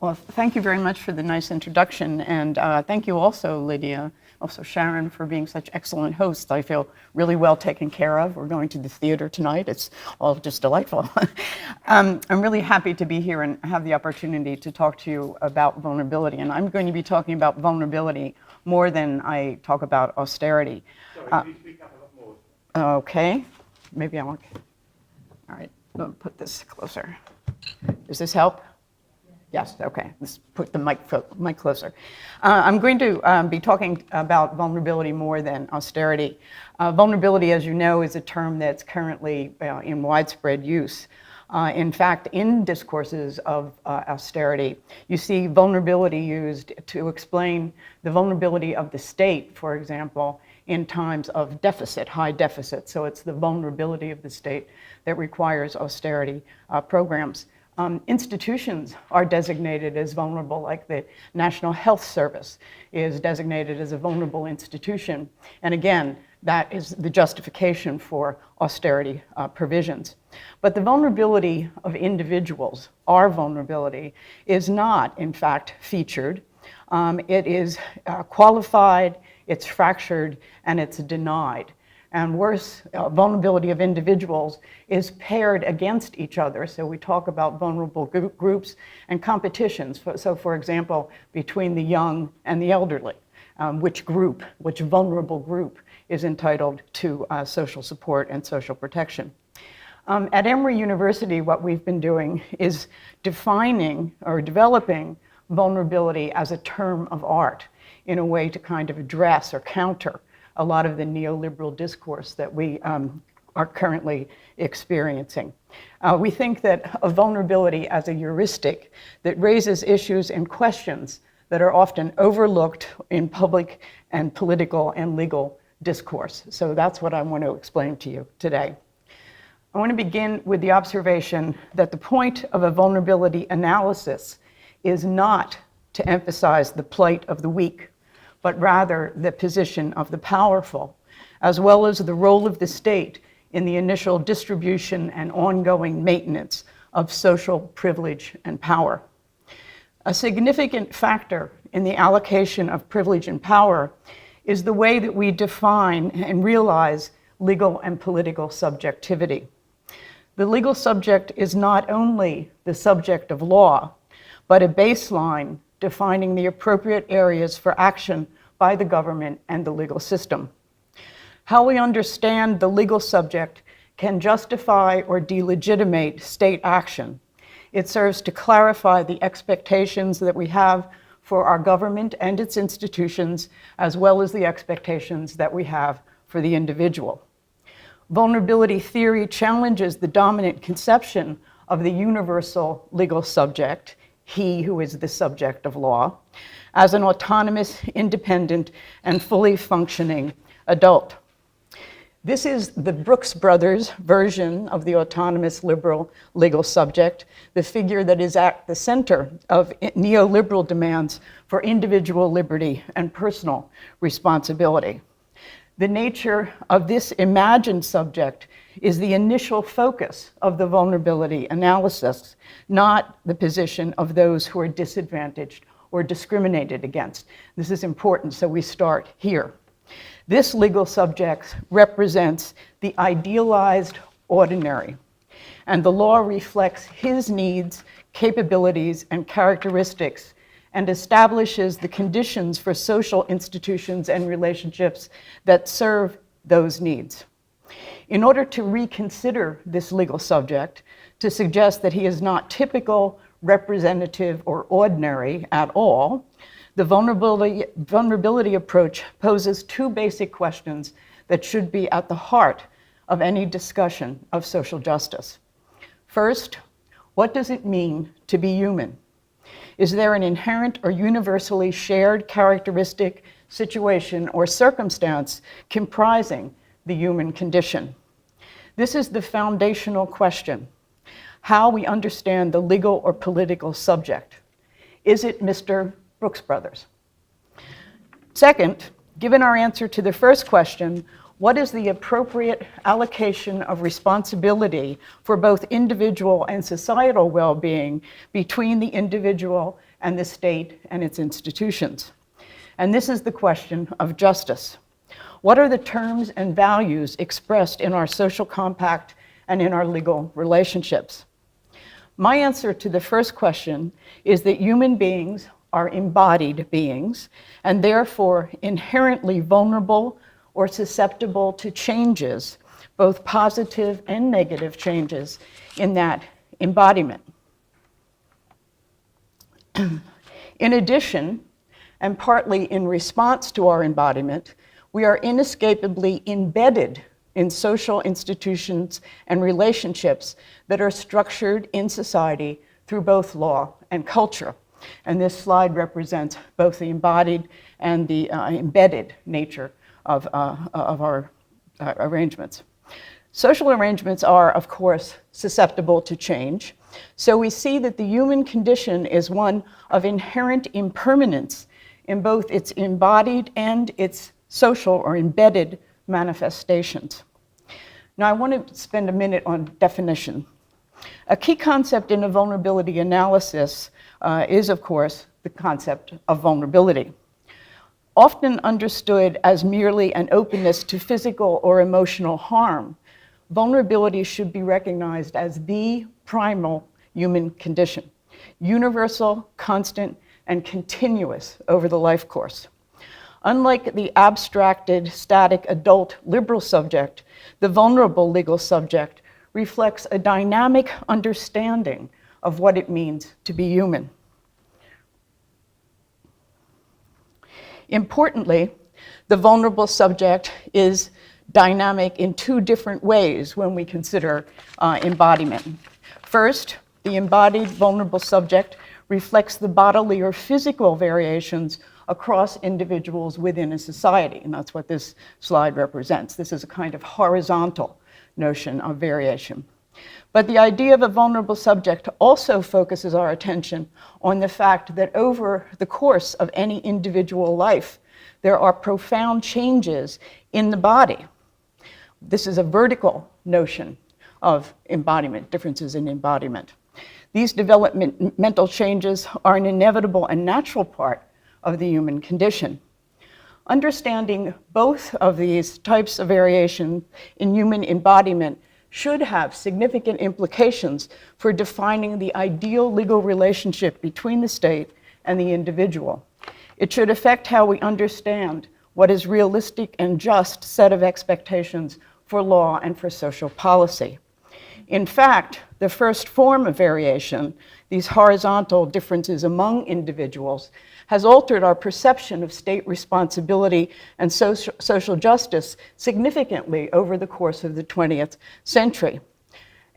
Well, thank you very much for the nice introduction, and thank you also, Lydia, also Sharon, for being such excellent hosts. I feel really well taken care of. We're going to the theater tonight. It's all just delightful. I'm really happy to be here and have the opportunity to talk to you about vulnerability, and I'm going to be talking about vulnerability more than I talk about austerity. Sorry, can you speak up a lot more? Okay, maybe I won't. All right, let me put this closer. Does this help? Yes, okay, let's put the mic closer. I'm going to be talking about vulnerability more than austerity. Vulnerability, as you know, is a term that's currently in widespread use. In fact, in discourses of austerity, you see vulnerability used to explain the vulnerability of the state, for example, in times of deficit, high deficit. So it's the vulnerability of the state that requires austerity programs. Institutions are designated as vulnerable, like the National Health Service is designated as a vulnerable institution. And again, that is the justification for austerity provisions. But the vulnerability of individuals, our vulnerability, is not, in fact, featured. It is qualified, it's fractured, and it's denied. And worse, vulnerability of individuals is paired against each other. So we talk about vulnerable groups and competitions. So for example, between the young and the elderly, which vulnerable group is entitled to social support and social protection. At Emory University, what we've been doing is defining or developing vulnerability as a term of art in a way to kind of address or counter a lot of the neoliberal discourse that we are currently experiencing. We think that a vulnerability as a heuristic that raises issues and questions that are often overlooked in public and political and legal discourse. So that's what I want to explain to you today. I want to begin with the observation that the point of a vulnerability analysis is not to emphasize the plight of the weak, but rather the position of the powerful, as well as the role of the state in the initial distribution and ongoing maintenance of social privilege and power. A significant factor in the allocation of privilege and power is the way that we define and realize legal and political subjectivity. The legal subject is not only the subject of law, but a baseline defining the appropriate areas for action by the government and the legal system. How we understand the legal subject can justify or delegitimate state action. It serves to clarify the expectations that we have for our government and its institutions, as well as the expectations that we have for the individual. Vulnerability theory challenges the dominant conception of the universal legal subject, he who is the subject of law, as an autonomous, independent, and fully functioning adult. This is the Brooks Brothers version of the autonomous liberal legal subject, the figure that is at the center of neoliberal demands for individual liberty and personal responsibility. The nature of this imagined subject is the initial focus of the vulnerability analysis, not the position of those who are disadvantaged or discriminated against. This is important, so we start here. This legal subject represents the idealized ordinary, and the law reflects his needs, capabilities, and characteristics, and establishes the conditions for social institutions and relationships that serve those needs. In order to reconsider this legal subject, to suggest that he is not typical, representative, or ordinary at all, the vulnerability approach poses two basic questions that should be at the heart of any discussion of social justice. First, what does it mean to be human? Is there an inherent or universally shared characteristic, situation, or circumstance comprising the human condition? This is the foundational question: how we understand the legal or political subject. Is it Mr. Brooks Brothers? Second, given our answer to the first question, what is the appropriate allocation of responsibility for both individual and societal well-being between the individual and the state and its institutions. And this is the question of justice. What are the terms and values expressed in our social compact and in our legal relationships? My answer to the first question is that human beings are embodied beings and therefore inherently vulnerable or susceptible to changes, both positive and negative changes in that embodiment. In addition, and partly in response to our embodiment, we are inescapably embedded in social institutions and relationships that are structured in society through both law and culture. And this slide represents both the embodied and the embedded nature of our arrangements. Social arrangements are, of course, susceptible to change. So we see that the human condition is one of inherent impermanence in both its embodied and its social or embedded manifestations. Now, I want to spend a minute on definition. A key concept in a vulnerability analysis is, of course, the concept of vulnerability. Often understood as merely an openness to physical or emotional harm, vulnerability should be recognized as the primal human condition, universal, constant, and continuous over the life course. Unlike the abstracted, static, adult liberal subject, the vulnerable legal subject reflects a dynamic understanding of what it means to be human. Importantly, the vulnerable subject is dynamic in two different ways when we consider embodiment. First, the embodied vulnerable subject reflects the bodily or physical variations across individuals within a society, and that's what this slide represents. This is a kind of horizontal notion of variation. But the idea of a vulnerable subject also focuses our attention on the fact that over the course of any individual life, there are profound changes in the body. This is a vertical notion of embodiment, differences in embodiment. These developmental changes are an inevitable and natural part of the human condition. Understanding both of these types of variation in human embodiment should have significant implications for defining the ideal legal relationship between the state and the individual. It should affect how we understand what is realistic and just set of expectations for law and for social policy. In fact, the first form of variation, these horizontal differences among individuals, has altered our perception of state responsibility and social justice significantly over the course of the 20th century.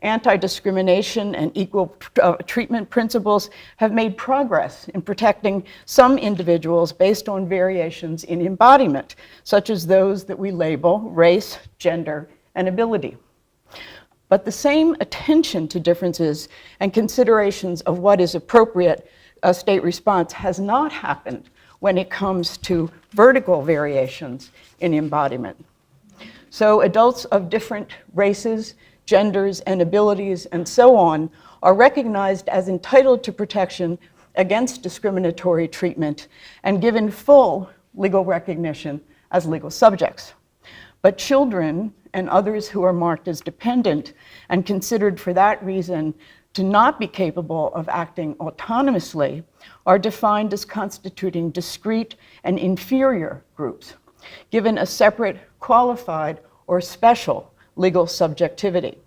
Anti-discrimination and equal treatment principles have made progress in protecting some individuals based on variations in embodiment, such as those that we label race, gender, and ability. But the same attention to differences and considerations of what is appropriate state response has not happened when it comes to vertical variations in embodiment. So adults of different races, genders, and abilities, and so on, are recognized as entitled to protection against discriminatory treatment and given full legal recognition as legal subjects. But children and others who are marked as dependent and considered for that reason to not be capable of acting autonomously are defined as constituting discrete and inferior groups, given a separate, qualified, or special legal subjectivity.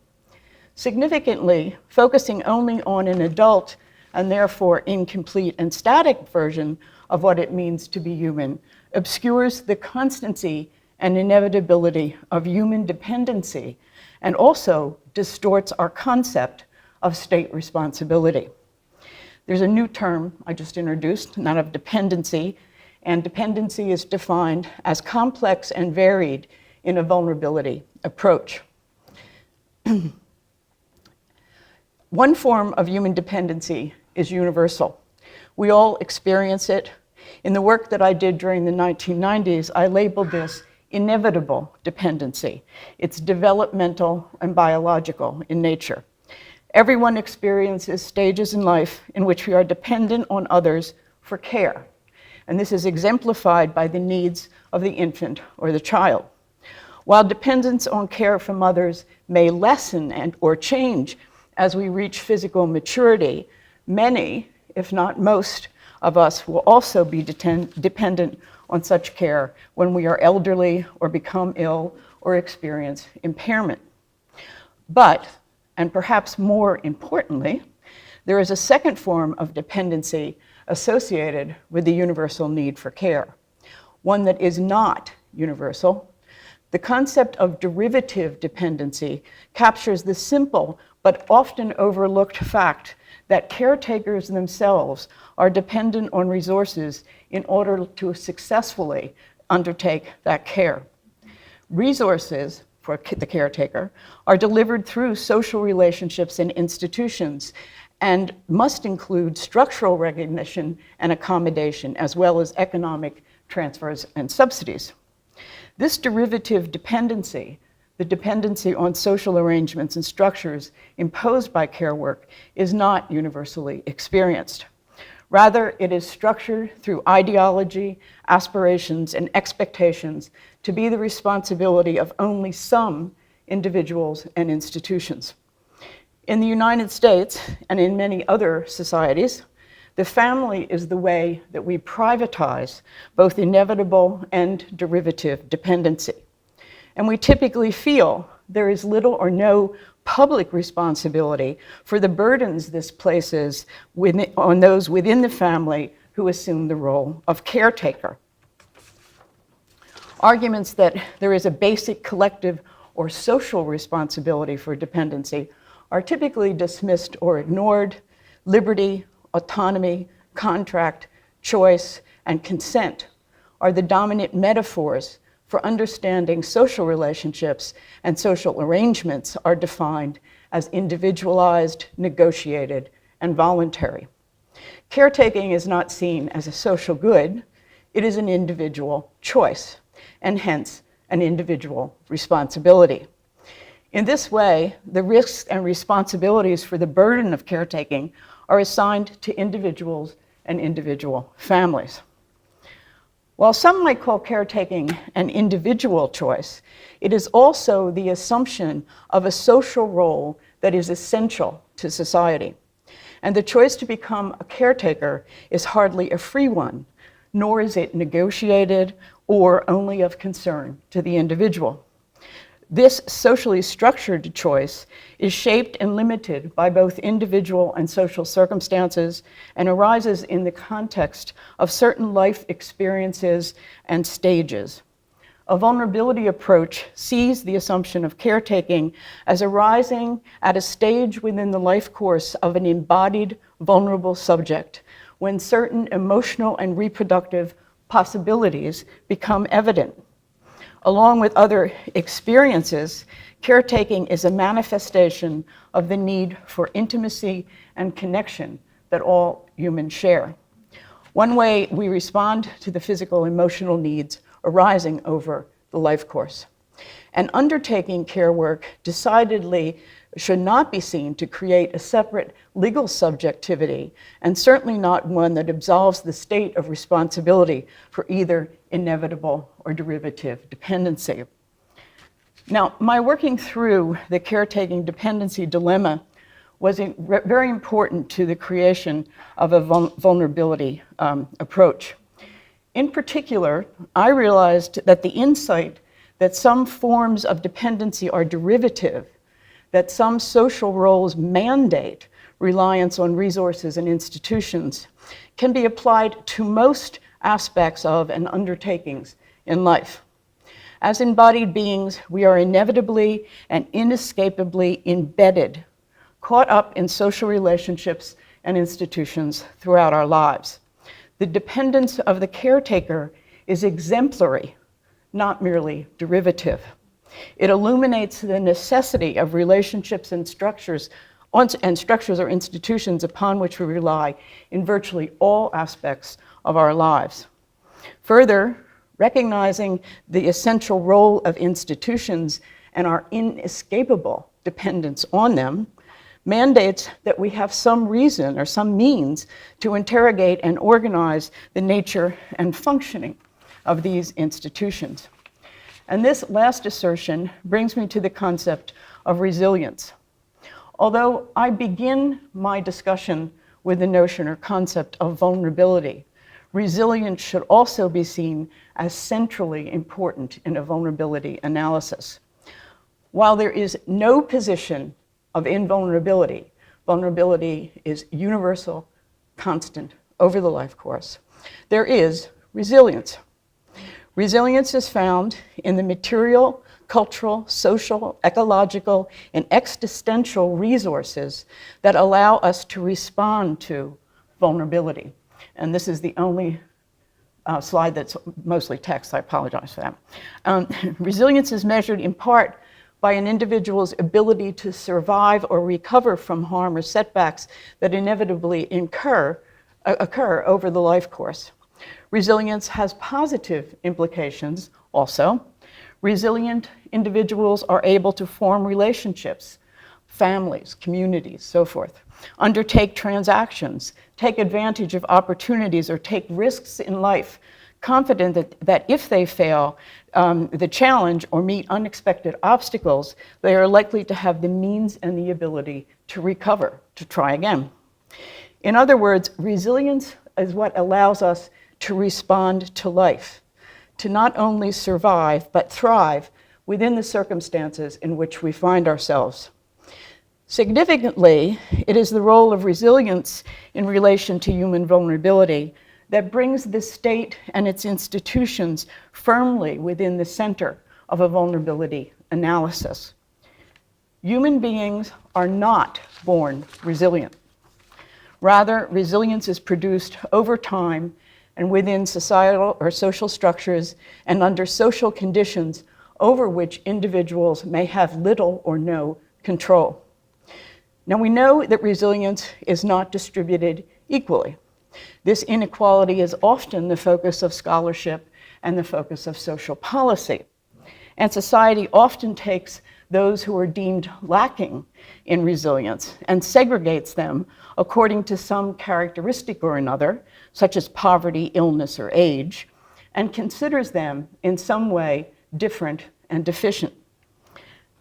Significantly, focusing only on an adult and therefore incomplete and static version of what it means to be human obscures the constancy and inevitability of human dependency and also distorts our concept of state responsibility. There's a new term I just introduced, that of dependency, and dependency is defined as complex and varied in a vulnerability approach. One form of human dependency is universal. We all experience it. In the work that I did during the 1990s, I labeled this inevitable dependency. It's developmental and biological in nature. Everyone experiences stages in life in which we are dependent on others for care, and this is exemplified by the needs of the infant or the child. While dependence on care from others may lessen or change as we reach physical maturity, many, if not most, of us will also be dependent on such care when we are elderly or become ill or experience impairment. But, and perhaps more importantly, there is a second form of dependency associated with the universal need for care, one that is not universal. The concept of derivative dependency captures the simple but often overlooked fact that caretakers themselves are dependent on resources in order to successfully undertake that care. Resources for the caretaker are delivered through social relationships and institutions and must include structural recognition and accommodation, as well as economic transfers and subsidies. This derivative dependency, the dependency on social arrangements and structures imposed by care work, is not universally experienced. Rather, it is structured through ideology, aspirations, and expectations to be the responsibility of only some individuals and institutions. In the United States and in many other societies, the family is the way that we privatize both inevitable and derivative dependency. And we typically feel there is little or no public responsibility for the burdens this places on those within the family who assume the role of caretaker. Arguments that there is a basic collective or social responsibility for dependency are typically dismissed or ignored. Liberty, autonomy, contract, choice, and consent are the dominant metaphors for understanding social relationships, and social arrangements are defined as individualized, negotiated, and voluntary. Caretaking is not seen as a social good, it is an individual choice, and hence an individual responsibility. In this way, the risks and responsibilities for the burden of caretaking are assigned to individuals and individual families. While some might call caretaking an individual choice, it is also the assumption of a social role that is essential to society. And the choice to become a caretaker is hardly a free one, nor is it negotiated or only of concern to the individual. This socially structured choice is shaped and limited by both individual and social circumstances and arises in the context of certain life experiences and stages. A vulnerability approach sees the assumption of caretaking as arising at a stage within the life course of an embodied, vulnerable subject, when certain emotional and reproductive possibilities become evident. Along with other experiences, caretaking is a manifestation of the need for intimacy and connection that all humans share. One way we respond to the physical emotional needs arising over the life course. And undertaking care work decidedly should not be seen to create a separate legal subjectivity, and certainly not one that absolves the state of responsibility for either inevitable or derivative dependency. Now, my working through the caretaking dependency dilemma was very important to the creation of a vulnerability approach. In particular, I realized that the insight that some forms of dependency are derivative, that some social roles mandate reliance on resources and institutions, can be applied to most aspects of and undertakings in life. As embodied beings, we are inevitably and inescapably embedded, caught up in social relationships and institutions throughout our lives. The dependence of the caretaker is exemplary, not merely derivative. It illuminates the necessity of relationships and structures or institutions upon which we rely in virtually all aspects of our lives. Further, recognizing the essential role of institutions and our inescapable dependence on them mandates that we have some reason or some means to interrogate and organize the nature and functioning of these institutions. And this last assertion brings me to the concept of resilience. Although I begin my discussion with the notion or concept of vulnerability, resilience should also be seen as centrally important in a vulnerability analysis. While there is no position of invulnerability, vulnerability is universal, constant, over the life course, there is resilience. Resilience is found in the material, cultural, social, ecological, and existential resources that allow us to respond to vulnerability. And this is the only slide that's mostly text. I apologize for that. Resilience is measured in part by an individual's ability to survive or recover from harm or setbacks that inevitably occur over the life course. Resilience has positive implications also. Resilient individuals are able to form relationships, families, communities, so forth, undertake transactions, take advantage of opportunities, or take risks in life, confident that if they fail the challenge or meet unexpected obstacles, they are likely to have the means and the ability to recover, to try again. In other words, resilience is what allows us to respond to life, to not only survive, but thrive within the circumstances in which we find ourselves. Significantly, it is the role of resilience in relation to human vulnerability that brings the state and its institutions firmly within the center of a vulnerability analysis. Human beings are not born resilient. Rather, resilience is produced over time and within societal or social structures and under social conditions over which individuals may have little or no control. Now, we know that resilience is not distributed equally. This inequality is often the focus of scholarship and the focus of social policy. And society often takes those who are deemed lacking in resilience and segregates them according to some characteristic or another, such as poverty, illness, or age, and considers them in some way different and deficient.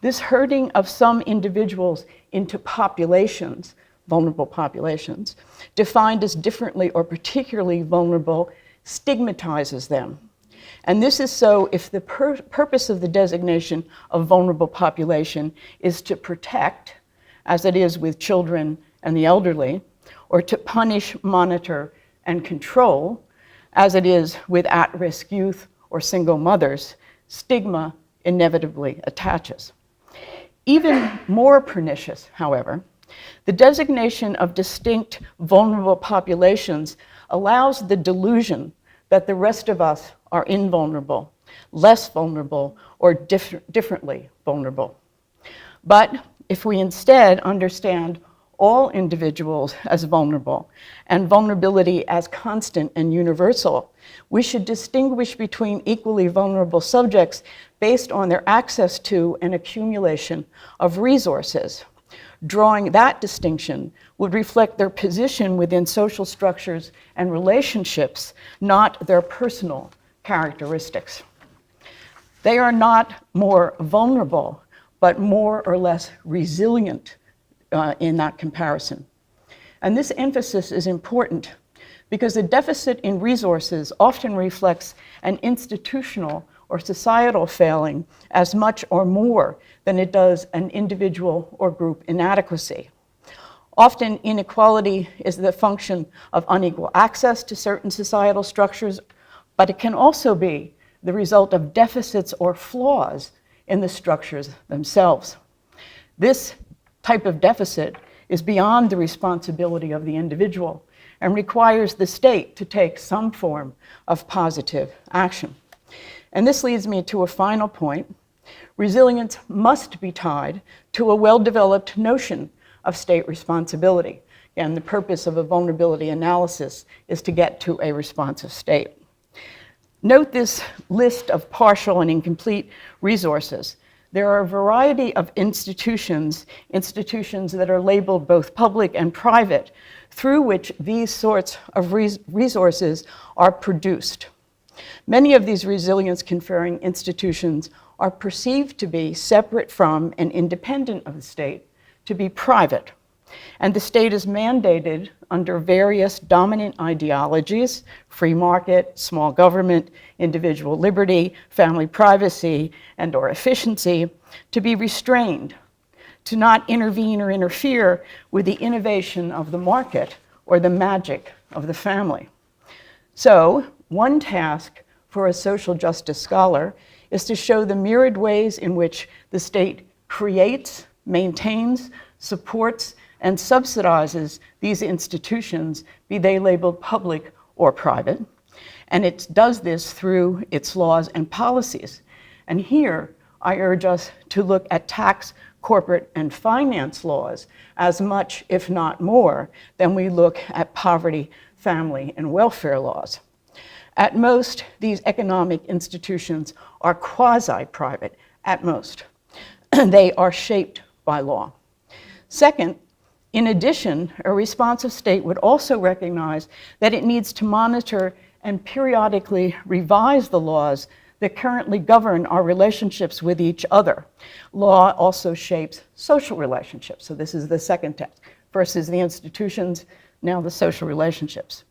This herding of some individuals into populations, vulnerable populations, defined as differently or particularly vulnerable, stigmatizes them. And this is so if the purpose of the designation of vulnerable population is to protect, as it is with children and the elderly, or to punish, monitor, and control, as it is with at-risk youth or single mothers, stigma inevitably attaches. Even more pernicious, however, the designation of distinct vulnerable populations allows the delusion that the rest of us are invulnerable, less vulnerable, or differently vulnerable. But if we instead understand all individuals as vulnerable and vulnerability as constant and universal, we should distinguish between equally vulnerable subjects based on their access to and accumulation of resources. Drawing that distinction would reflect their position within social structures and relationships, not their personal characteristics. They are not more vulnerable, but more or less resilient in that comparison. And this emphasis is important because the deficit in resources often reflects an institutional or societal failing as much or more than it does an individual or group inadequacy. Often, inequality is the function of unequal access to certain societal structures, but it can also be the result of deficits or flaws in the structures themselves. This type of deficit is beyond the responsibility of the individual and requires the state to take some form of positive action. And this leads me to a final point. Resilience must be tied to a well-developed notion of state responsibility. And the purpose of a vulnerability analysis is to get to a responsive state. Note this list of partial and incomplete resources. there are a variety of institutions that are labeled both public and private, through which these sorts of resources are produced. Many of these resilience-conferring institutions are perceived to be separate from and independent of the state, to be private. And the state is mandated under various dominant ideologies: free market, small government, individual liberty, family privacy, and/or efficiency, to be restrained, to not intervene or interfere with the innovation of the market or the magic of the family. So, one task for a social justice scholar is to show the myriad ways in which the state creates, maintains, supports, and subsidizes these institutions, be they labeled public or private. And it does this through its laws and policies. And here, I urge us to look at tax, corporate, and finance laws as much, if not more, than we look at poverty, family, and welfare laws. At most, these economic institutions are quasi-private, at most. They are shaped by law. Second, in addition, a responsive state would also recognize that it needs to monitor and periodically revise the laws that currently govern our relationships with each other. Law also shapes social relationships. So this is the second text. First is the institutions, now the social relationships.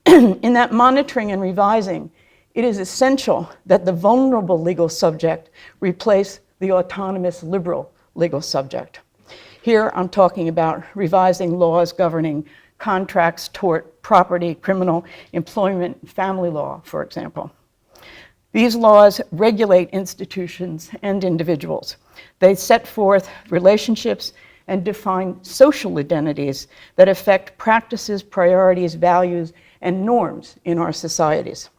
In that monitoring and revising, it is essential that the vulnerable legal subject replace the autonomous liberal legal subject. Here I'm talking about revising laws governing contracts, tort, property, criminal, employment, family law, for example. These laws regulate institutions and individuals. They set forth relationships and define social identities that affect practices, priorities, values, and norms in our societies.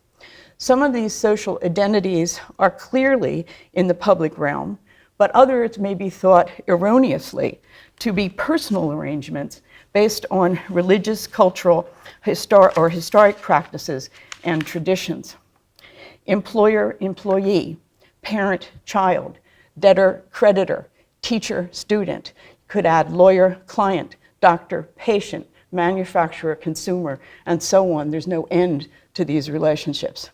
Some of these social identities are clearly in the public realm, but others may be thought erroneously to be personal arrangements based on religious, cultural, historic practices and traditions. Employer, employee, parent, child, debtor, creditor, teacher, student. Could add lawyer, client, doctor, patient, manufacturer, consumer, and so on. There's no end to these relationships.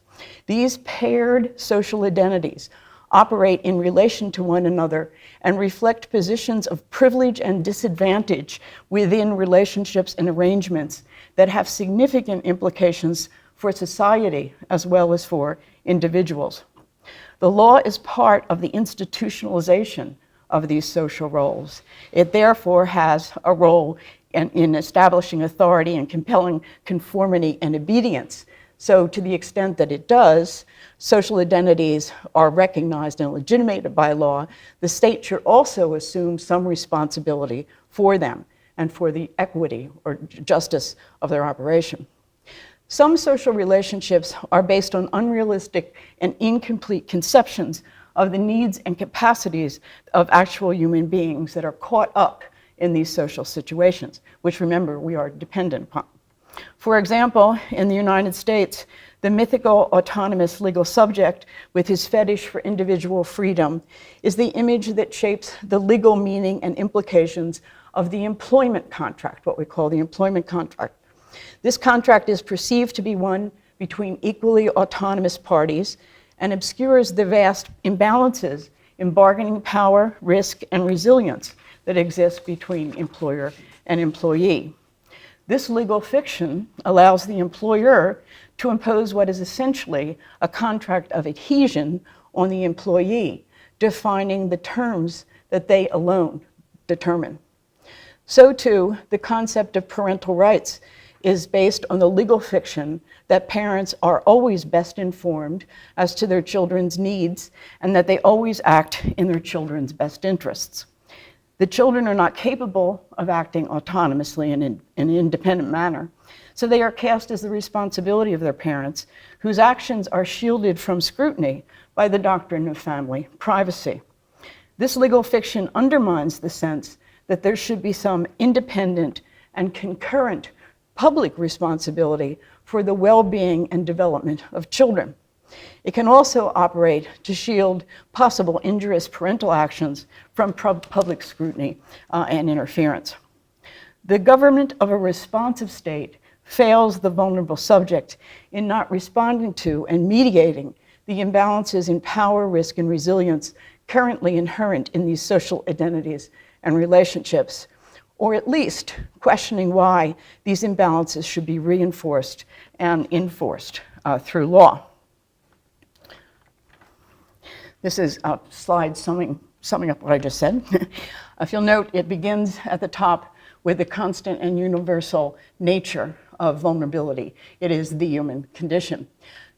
These paired social identities operate in relation to one another and reflect positions of privilege and disadvantage within relationships and arrangements that have significant implications for society as well as for individuals. The law is part of the institutionalization of these social roles. It therefore has a role in establishing authority and compelling conformity and obedience. So to the extent that it does, social identities are recognized and legitimated by law. The state should also assume some responsibility for them and for the equity or justice of their operation. Some social relationships are based on unrealistic and incomplete conceptions of the needs and capacities of actual human beings that are caught up in these social situations, which, remember, we are dependent upon. For example, in the United States, the mythical autonomous legal subject with his fetish for individual freedom is the image that shapes the legal meaning and implications of the employment contract, what we call the employment contract. This contract is perceived to be one between equally autonomous parties and obscures the vast imbalances in bargaining power, risk, and resilience that exist between employer and employee. This legal fiction allows the employer to impose what is essentially a contract of adhesion on the employee, defining the terms that they alone determine. So too, the concept of parental rights is based on the legal fiction that parents are always best informed as to their children's needs and that they always act in their children's best interests. The children are not capable of acting autonomously in an independent manner, so they are cast as the responsibility of their parents, whose actions are shielded from scrutiny by the doctrine of family privacy. This legal fiction undermines the sense that there should be some independent and concurrent public responsibility for the well-being and development of children. It can also operate to shield possible injurious parental actions from public scrutiny and interference. The government of a responsive state fails the vulnerable subject in not responding to and mediating the imbalances in power, risk, and resilience currently inherent in these social identities and relationships, or at least questioning why these imbalances should be reinforced and enforced through law. This is a slide summing up what I just said. If you'll note, it begins at the top with the constant and universal nature of vulnerability. It is the human condition.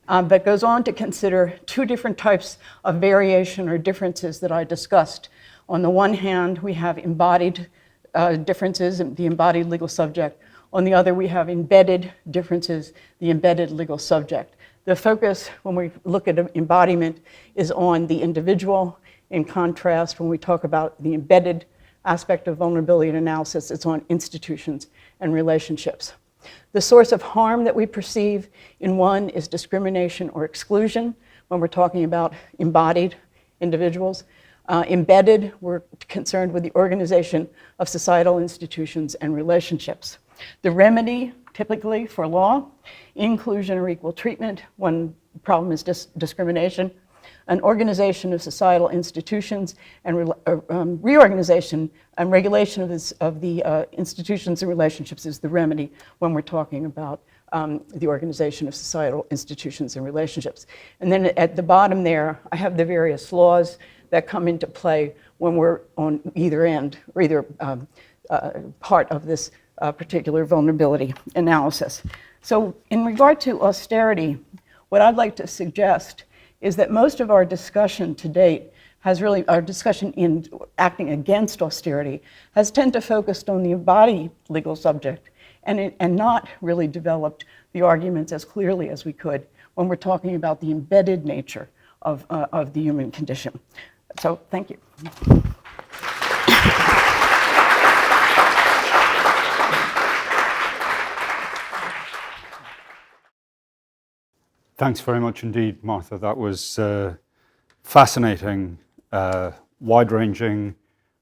But goes on to consider two different types of variation or differences that I discussed. On the one hand, we have embodied differences, the embodied legal subject. On the other, we have embedded differences, the embedded legal subject. The focus, when we look at embodiment, is on the individual. In contrast, when we talk about the embedded aspect of vulnerability and analysis, it's on institutions and relationships. The source of harm that we perceive in one is discrimination or exclusion when we're talking about embodied individuals. Embedded, we're concerned with the organization of societal institutions and relationships. The remedy, typically for law, inclusion or equal treatment when the problem is discrimination, an organization of societal institutions and reorganization and regulation of the institutions and relationships is the remedy when we're talking about the organization of societal institutions and relationships. And then at the bottom there, I have the various laws that come into play when we're on either end or either part of this particular vulnerability analysis. So in regard to austerity, what I'd like to suggest is that most of our discussion to date has really, our discussion in acting against austerity has tended to focus on the embodied legal subject and not really developed the arguments as clearly as we could when we're talking about the embedded nature of the human condition. So thank you. Thanks very much indeed, Martha. That was fascinating, wide-ranging,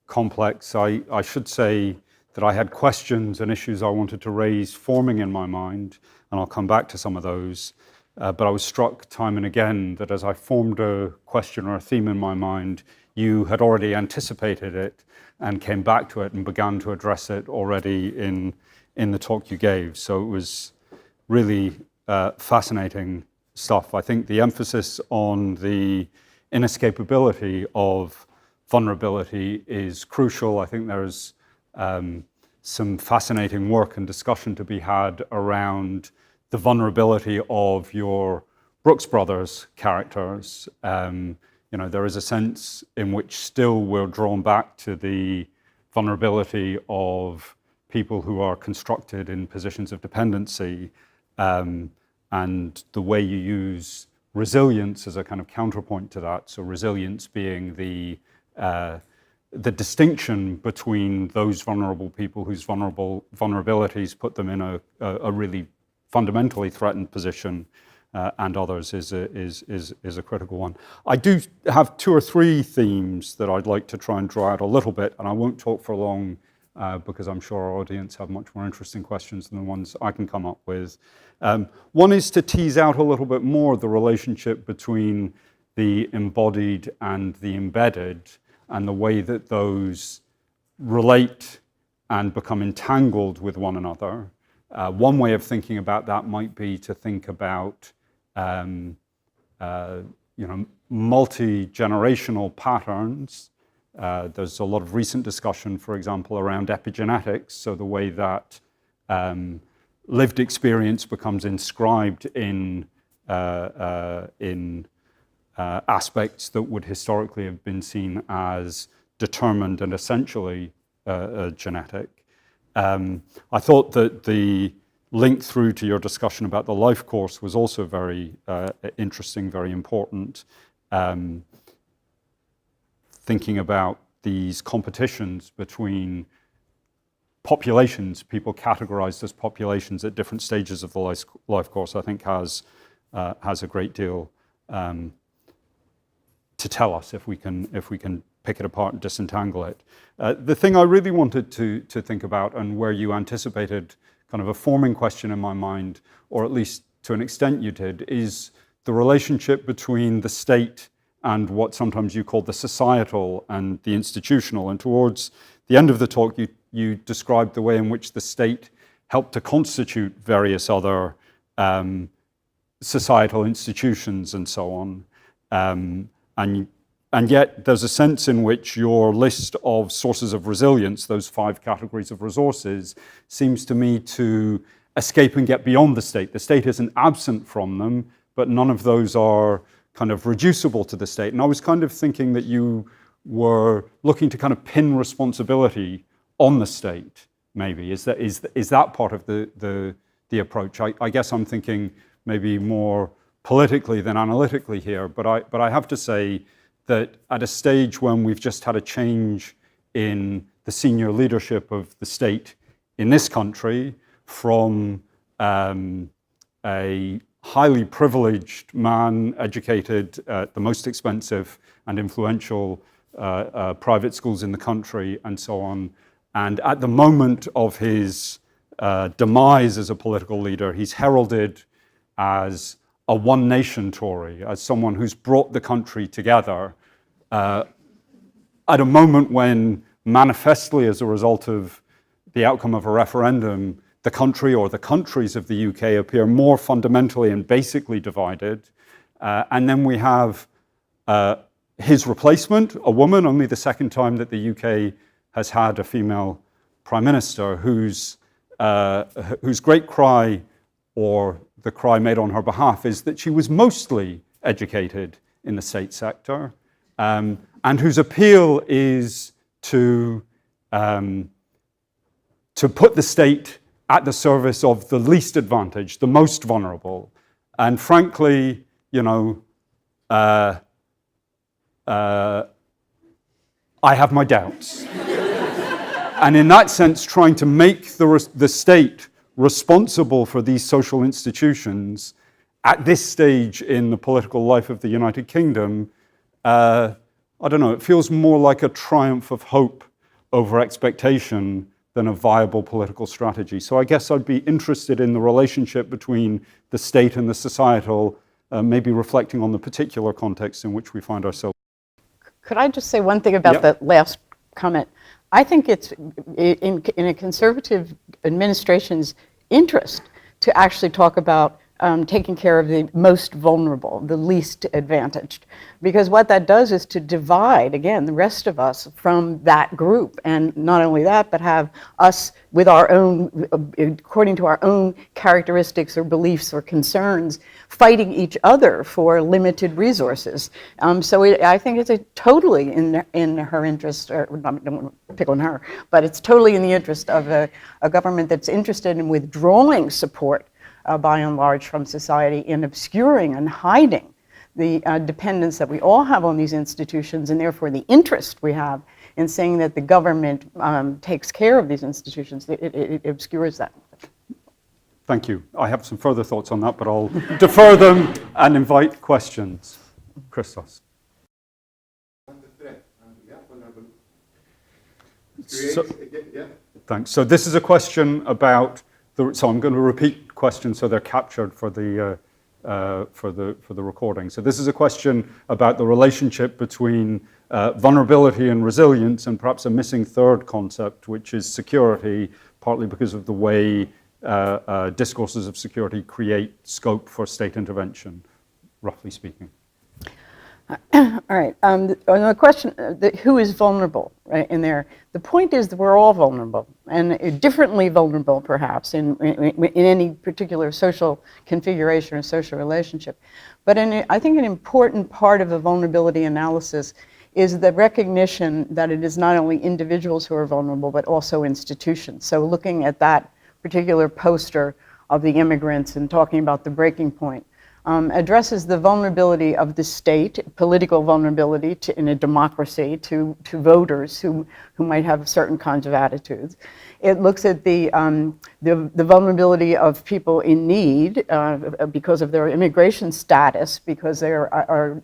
complex. I should say that I had questions and issues I wanted to raise forming in my mind, and I'll come back to some of those. But I was struck time and again that as I formed a question or a theme in my mind, you had already anticipated it and came back to it and began to address it already in the talk you gave. So it was really fascinating stuff. I think the emphasis on the inescapability of vulnerability is crucial. I think there's some fascinating work and discussion to be had around the vulnerability of your Brooks Brothers characters. There is a sense in which still we're drawn back to the vulnerability of people who are constructed in positions of dependency, and the way you use resilience as a kind of counterpoint to that. So resilience being the distinction between those vulnerable people whose vulnerabilities put them in a really fundamentally threatened position, and others is a critical one. I do have two or three themes that I'd like to try and draw out a little bit, and I won't talk for long because I'm sure our audience have much more interesting questions than the ones I can come up with. One is to tease out a little bit more the relationship between the embodied and the embedded and the way that those relate and become entangled with one another. One way of thinking about that might be to think about multi-generational patterns. There's a lot of recent discussion, for example, around epigenetics, so the way that lived experience becomes inscribed in aspects that would historically have been seen as determined and essentially genetic. I thought that the link through to your discussion about the life course was also very interesting, very important. Thinking about these competitions between populations, people categorized as populations at different stages of the life course, I think has a great deal to tell us if we can pick it apart and disentangle it. The thing I really wanted to think about, and where you anticipated kind of a forming question in my mind, or at least to an extent you did, is the relationship between the state and what sometimes you call the societal and the institutional. And towards the end of the talk, you described the way in which the state helped to constitute various other societal institutions and so on. And yet there's a sense in which your list of sources of resilience, those 5 categories of resources, seems to me to escape and get beyond the state. The state isn't absent from them, but none of those are kind of reducible to the state. And I was kind of thinking that you were looking to kind of pin responsibility on the state, maybe. Is that part of the approach? I guess I'm thinking maybe more politically than analytically here, but I have to say that at a stage when we've just had a change in the senior leadership of the state in this country from a highly privileged man, educated at the most expensive and influential private schools in the country and so on, and at the moment of his demise as a political leader, he's heralded as a one nation Tory, as someone who's brought the country together at a moment when manifestly as a result of the outcome of a referendum, the country or the countries of the UK appear more fundamentally and basically divided. And then we have his replacement, a woman, only the second time that the UK has had a female prime minister, whose great cry, or the cry made on her behalf, is that she was mostly educated in the state sector, and whose appeal is to put the state at the service of the least advantaged, the most vulnerable. And frankly, you know, I have my doubts. And in that sense, trying to make the state responsible for these social institutions at this stage in the political life of the United Kingdom, I don't know, it feels more like a triumph of hope over expectation than a viable political strategy. So I guess I'd be interested in the relationship between the state and the societal, maybe reflecting on the particular context in which we find ourselves. Could I just say one thing about the last comment? I think it's in a conservative administration's interest to actually talk about taking care of the most vulnerable, the least advantaged. Because what that does is to divide, again, the rest of us from that group. And not only that, but have us with our own, according to our own characteristics or beliefs or concerns, fighting each other for limited resources. So I think it's totally in her interest, or I don't want to pick on her, but it's totally in the interest of a government that's interested in withdrawing support by and large from society, in obscuring and hiding the dependence that we all have on these institutions, and therefore the interest we have in saying that the government takes care of these institutions. It obscures that. Thank you. I have some further thoughts on that, but I'll defer them and invite questions. Christos. Thanks. So this is a question about so I'm going to repeat questions so they're captured for the recording. So this is a question about the relationship between vulnerability and resilience, and perhaps a missing third concept, which is security, partly because of the way discourses of security create scope for state intervention, roughly speaking. All right. On the question, who is vulnerable, right, in there, the point is that we're all vulnerable, and differently vulnerable, perhaps, in any particular social configuration or social relationship. But I think an important part of the vulnerability analysis is the recognition that it is not only individuals who are vulnerable, but also institutions. So looking at that particular poster of the immigrants and talking about the breaking point, addresses the vulnerability of the state, political vulnerability in a democracy to voters who might have certain kinds of attitudes. It looks at the vulnerability of people in need because of their immigration status, because they are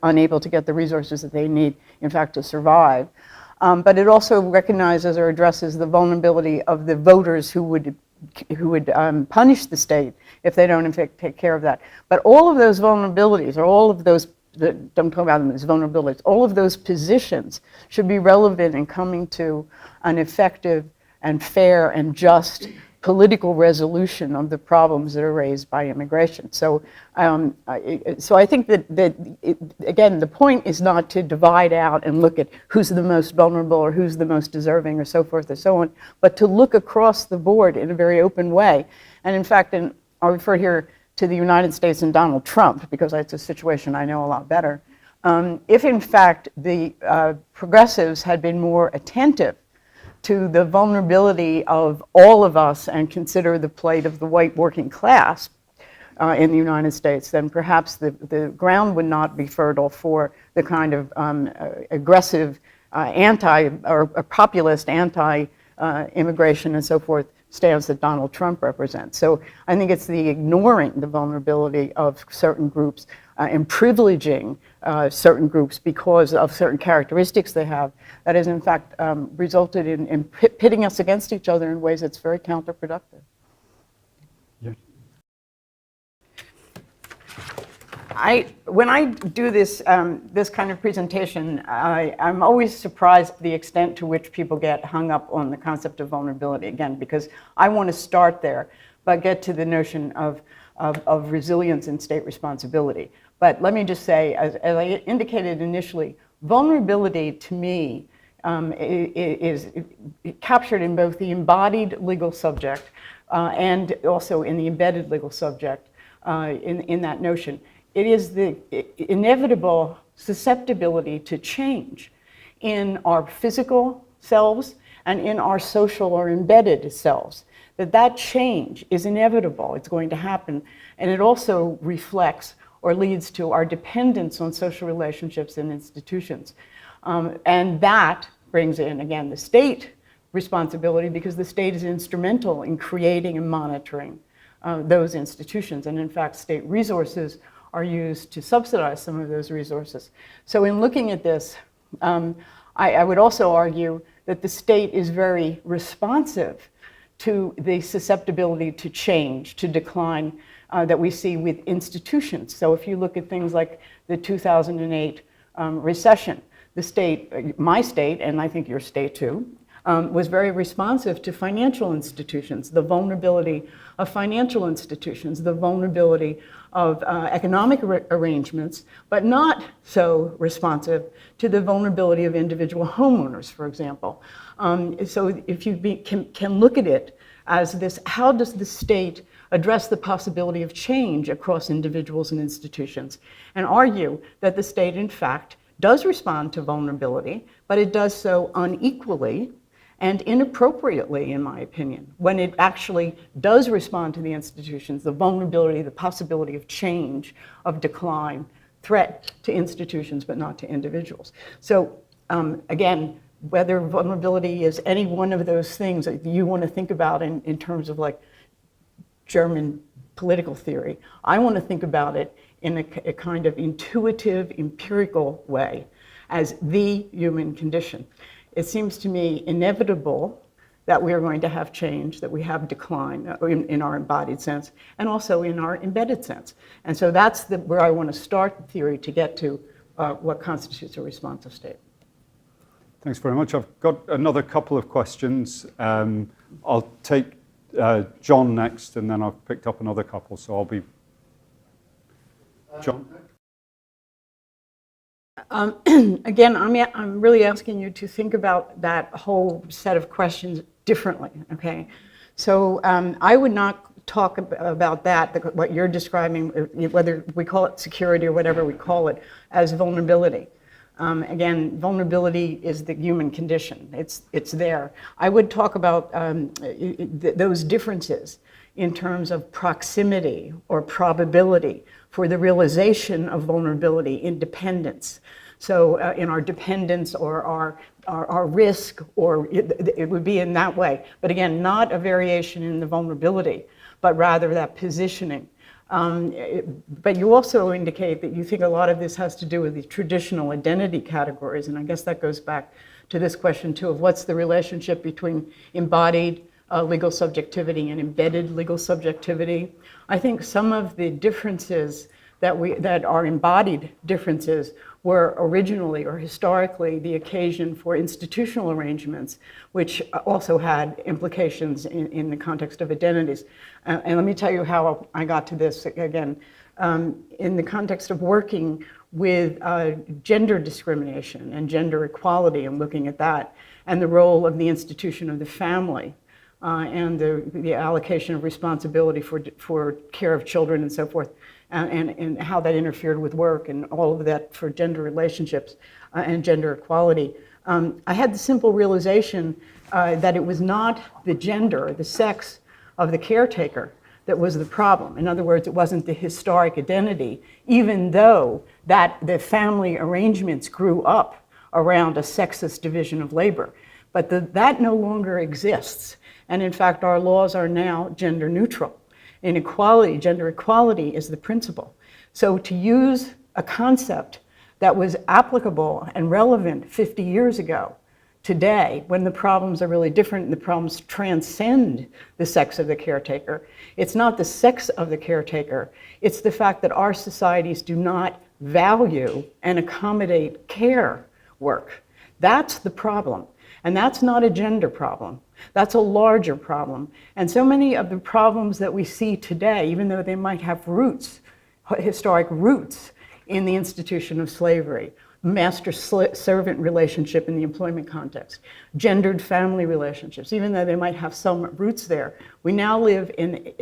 unable to get the resources that they need, in fact, to survive. But it also recognizes or addresses the vulnerability of the voters who would punish the state if they don't in fact take care of that. But all of those vulnerabilities, or all of those, don't talk about them as vulnerabilities, all of those positions should be relevant in coming to an effective and fair and just political resolution of the problems that are raised by immigration. So I think that again, the point is not to divide out and look at who's the most vulnerable or who's the most deserving or so forth and so on, but to look across the board in a very open way. And in fact, I'll refer here to the United States and Donald Trump, because it's a situation I know a lot better. If in fact the progressives had been more attentive to the vulnerability of all of us and consider the plight of the white working class in the United States, then perhaps the ground would not be fertile for the kind of aggressive populist anti-immigration and so forth stance that Donald Trump represents. So I think it's the ignoring the vulnerability of certain groups and privileging certain groups because of certain characteristics they have that has in fact resulted in pitting us against each other in ways that's very counterproductive. Yeah. When I do this kind of presentation, I'm always surprised at the extent to which people get hung up on the concept of vulnerability, again, because I want to start there, but get to the notion of resilience and state responsibility. But let me just say, as I indicated initially, vulnerability to me is captured in both the embodied legal subject and also in the embedded legal subject in that notion. It is the inevitable susceptibility to change in our physical selves and in our social or embedded selves. That change is inevitable, it's going to happen, and it also reflects or leads to our dependence on social relationships and institutions. And that brings in, again, the state responsibility, because the state is instrumental in creating and monitoring those institutions. And in fact, state resources are used to subsidize some of those resources. So in looking at this, I would also argue that the state is very responsive to the susceptibility to change, to decline that we see with institutions. So if you look at things like the 2008 recession, the state, my state, and I think your state too, was very responsive to financial institutions, the vulnerability of financial institutions, the vulnerability of economic arrangements, but not so responsive to the vulnerability of individual homeowners, for example. So if you can look at it as this, how does the state address the possibility of change across individuals and institutions, and argue that the state, in fact, does respond to vulnerability, but it does so unequally and inappropriately, in my opinion, when it actually does respond to the institutions, the vulnerability, the possibility of change, of decline, threat to institutions, but not to individuals. So again, whether vulnerability is any one of those things that you want to think about in terms of like German political theory, I want to think about it in a kind of intuitive, empirical way as the human condition. It seems to me inevitable that we are going to have change, that we have decline in our embodied sense, and also in our embedded sense. And so that's where I want to start the theory to get to what constitutes a responsive state. Thanks very much. I've got another couple of questions. I'll take John next, and then I've picked up another couple, so I'll be... John? Again, I'm really asking you to think about that whole set of questions differently, okay? So I would not talk about that, what you're describing, whether we call it security or whatever we call it, as vulnerability. Again, vulnerability is the human condition. It's there. I would talk about those differences in terms of proximity or probability for the realization of vulnerability in dependence. So in our dependence or our risk, or it would be in that way. But again, not a variation in the vulnerability, but rather that positioning. But you also indicate that you think a lot of this has to do with the traditional identity categories, and I guess that goes back to this question too of what's the relationship between embodied legal subjectivity and embedded legal subjectivity. I think some of the differences that are embodied differences were originally or historically the occasion for institutional arrangements, which also had implications in the context of identities. And let me tell you how I got to this again. In the context of working with gender discrimination and gender equality and looking at that, and the role of the institution of the family, and the allocation of responsibility for care of children and so forth, and how that interfered with work and all of that for gender relationships and gender equality. I had the simple realization that it was not the gender, the sex of the caretaker that was the problem. In other words, it wasn't the historic identity, even though that the family arrangements grew up around a sexist division of labor. But that no longer exists. And in fact, our laws are now gender neutral. Inequality, gender equality is the principle. So to use a concept that was applicable and relevant 50 years ago, today, when the problems are really different and the problems transcend the sex of the caretaker, it's not the sex of the caretaker, it's the fact that our societies do not value and accommodate care work. That's the problem. And that's not a gender problem. That's a larger problem. And so many of the problems that we see today, even though they might have roots, historic roots in the institution of slavery, master-servant relationship in the employment context, gendered family relationships, even though they might have some roots there, we now live in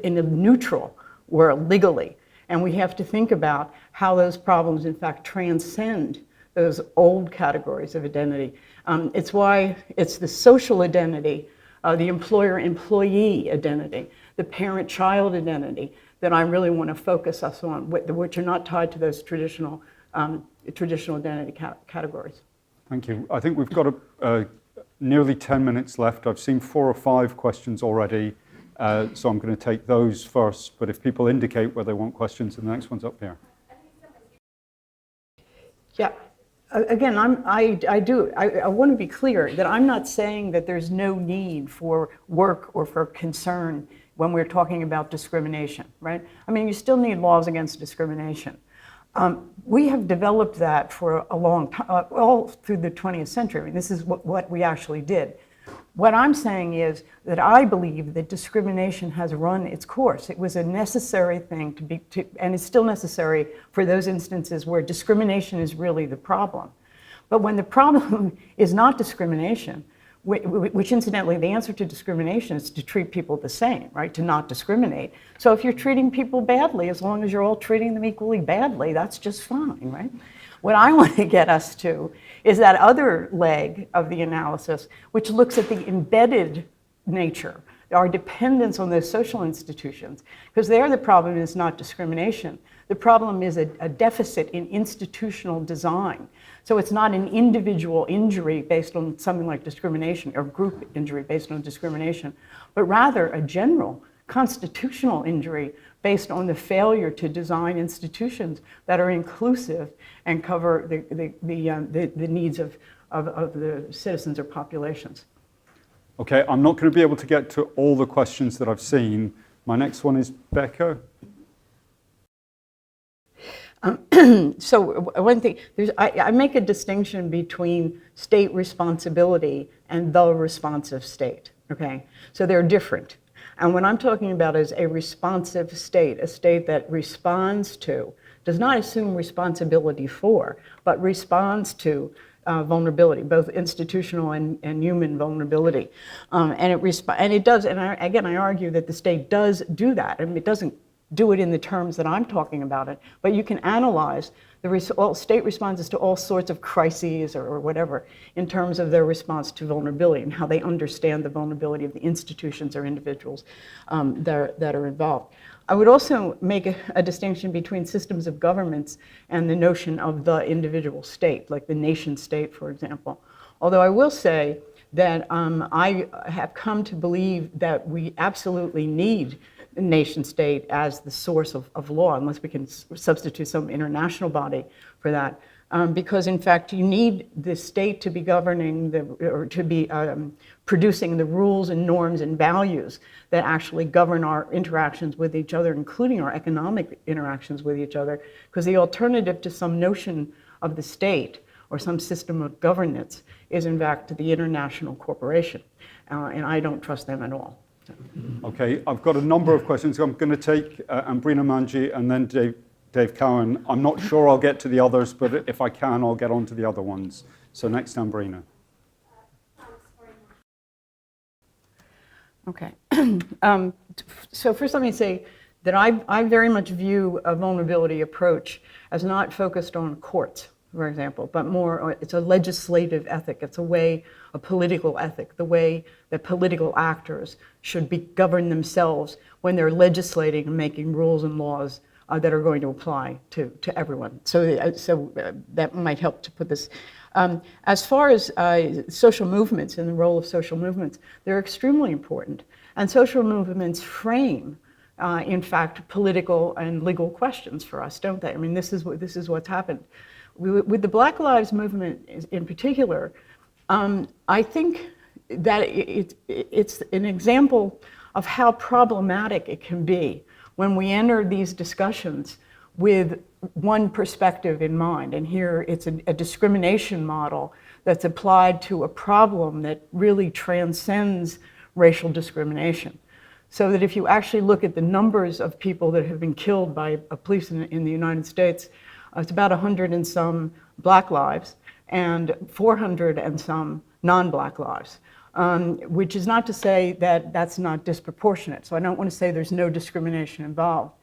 a neutral world legally. And we have to think about how those problems, in fact, transcend those old categories of identity. It's why it's the social identity, the employer-employee identity, the parent-child identity that I really want to focus us on, which are not tied to those traditional identity categories. Thank you. I think we've got nearly 10 minutes left. I've seen 4 or 5 questions already, so I'm going to take those first. But if people indicate where they want questions, then the next one's up here. Yeah. Again, I want to be clear that I'm not saying that there's no need for work or for concern when we're talking about discrimination, right? I mean, you still need laws against discrimination. We have developed that for a long time, all through the 20th century. I mean, this is what we actually did. What I'm saying is that I believe that discrimination has run its course. It was a necessary thing and it's still necessary for those instances where discrimination is really the problem. But when the problem is not discrimination, which incidentally, the answer to discrimination is to treat people the same, right? To not discriminate. So if you're treating people badly, as long as you're all treating them equally badly, that's just fine, right? What I want to get us to is that other leg of the analysis, which looks at the embedded nature, our dependence on those social institutions, because there the problem is not discrimination. The problem is a deficit in institutional design. So it's not an individual injury based on something like discrimination or group injury based on discrimination, but rather a general constitutional injury based on the failure to design institutions that are inclusive and cover the needs of the citizens or populations. Okay, I'm not going to be able to get to all the questions that I've seen. My next one is Becca. So one thing, I make a distinction between state responsibility and the responsive state, okay? So they're different. And what I'm talking about is a responsive state, a state that responds to, does not assume responsibility for, but responds to vulnerability, both institutional and human vulnerability. And it does, and I argue that the state does do that. I mean, it doesn't do it in the terms that I'm talking about it, but you can analyze all state responses to all sorts of crises or whatever in terms of their response to vulnerability and how they understand the vulnerability of the institutions or individuals that are involved. I would also make a distinction between systems of governments and the notion of the individual state, like the nation state, for example. Although I will say that I have come to believe that we absolutely need the nation state as the source of law, unless we can substitute some international body for that. Because in fact, you need the state to be governing or to be producing the rules and norms and values that actually govern our interactions with each other, including our economic interactions with each other. Because the alternative to some notion of the state or some system of governance is in fact the international corporation. And I don't trust them at all. Okay, I've got a number of questions. I'm going to take Ambrina Manji and then Dave Cowan. I'm not sure I'll get to the others, but if I can, I'll get on to the other ones. So next, Ambrina. Okay. So first let me say that I very much view a vulnerability approach as not focused on courts, for example, but more, it's a legislative ethic. It's a political ethic, the way that political actors should govern themselves when they're legislating and making rules and laws that are going to apply to everyone. So that might help to put this. As far as social movements and the role of social movements, they're extremely important. And social movements frame, in fact, political and legal questions for us, don't they? I mean, this is what's happened. With the Black Lives Movement in particular, I think that it's an example of how problematic it can be when we enter these discussions with one perspective in mind. And here it's a discrimination model that's applied to a problem that really transcends racial discrimination. So that if you actually look at the numbers of people that have been killed by police in the United States, it's about 100 and some Black lives and 400 and some non-Black lives, which is not to say that that's not disproportionate. So I don't want to say there's no discrimination involved.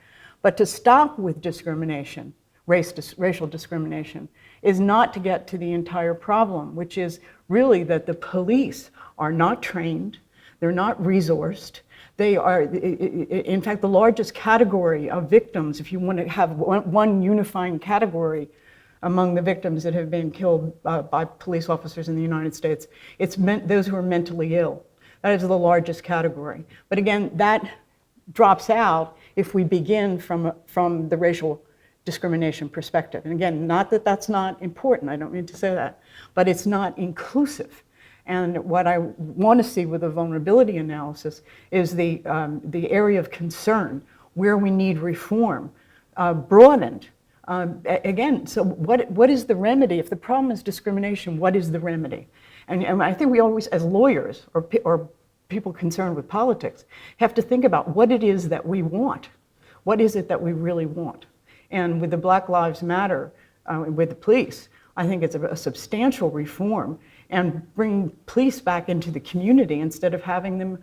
But to stop with discrimination, racial discrimination, is not to get to the entire problem, which is really that the police are not trained, they're not resourced. They are, in fact, the largest category of victims, if you want to have one unifying category among the victims that have been killed by police officers in the United States, it's those who are mentally ill. That is the largest category. But again, that drops out if we begin from the racial discrimination perspective. And again, not that that's not important, I don't mean to say that, but it's not inclusive. And what I want to see with a vulnerability analysis is the area of concern where we need reform broadened. Again, so what is the remedy? If the problem is discrimination, what is the remedy? And I think we always, as lawyers or people concerned with politics, have to think about what it is that we want. What is it that we really want? And with the Black Lives Matter, with the police, I think it's a substantial reform and bring police back into the community instead of having them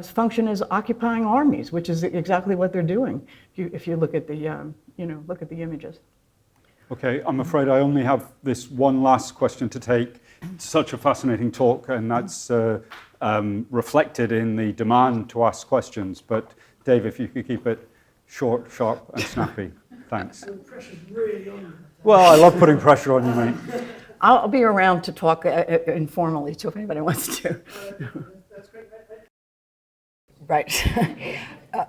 function as occupying armies, which is exactly what they're doing. If you look at the look at the images. Okay, I'm afraid I only have this one last question to take. It's such a fascinating talk, and that's reflected in the demand to ask questions. But Dave, if you could keep it short, sharp, and snappy. Thanks. The pressure's really on you. Well, I love putting pressure on you, mate. I'll be around to talk informally too if anybody wants to. That's great. Right.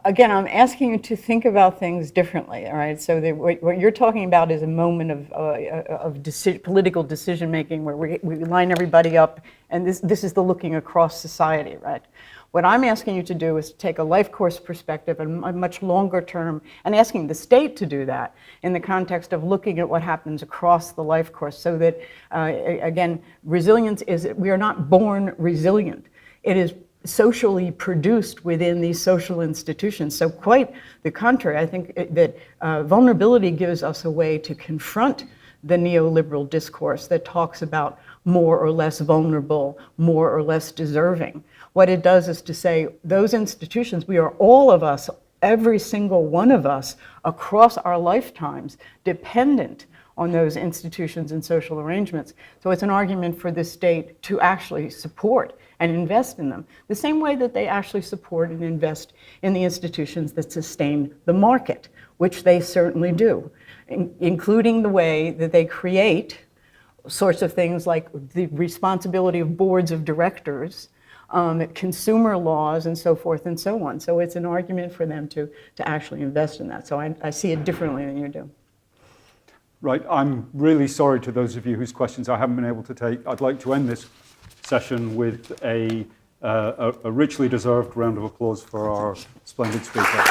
Again, I'm asking you to think about things differently, all right? So what you're talking about is a moment of political decision making where we line everybody up, and this is the looking across society, right? What I'm asking you to do is take a life course perspective and a much longer term, and asking the state to do that in the context of looking at what happens across the life course, so that, again, resilience is, we are not born resilient. It is socially produced within these social institutions. So quite the contrary, I think that vulnerability gives us a way to confront the neoliberal discourse that talks about more or less vulnerable, more or less deserving. What it does is to say, those institutions, we are all of us every single one of us across our lifetimes dependent on those institutions and social arrangements. So it's an argument for the state to actually support and invest in them, the same way that they actually support and invest in the institutions that sustain the market, which they certainly do, including the way that they create sorts of things like the responsibility of boards of directors, consumer laws, and so forth and so on. So it's an argument for them to actually invest in that. So I see it differently than you do. Right, I'm really sorry to those of you whose questions I haven't been able to take. I'd like to end this session with a richly deserved round of applause for our splendid speaker.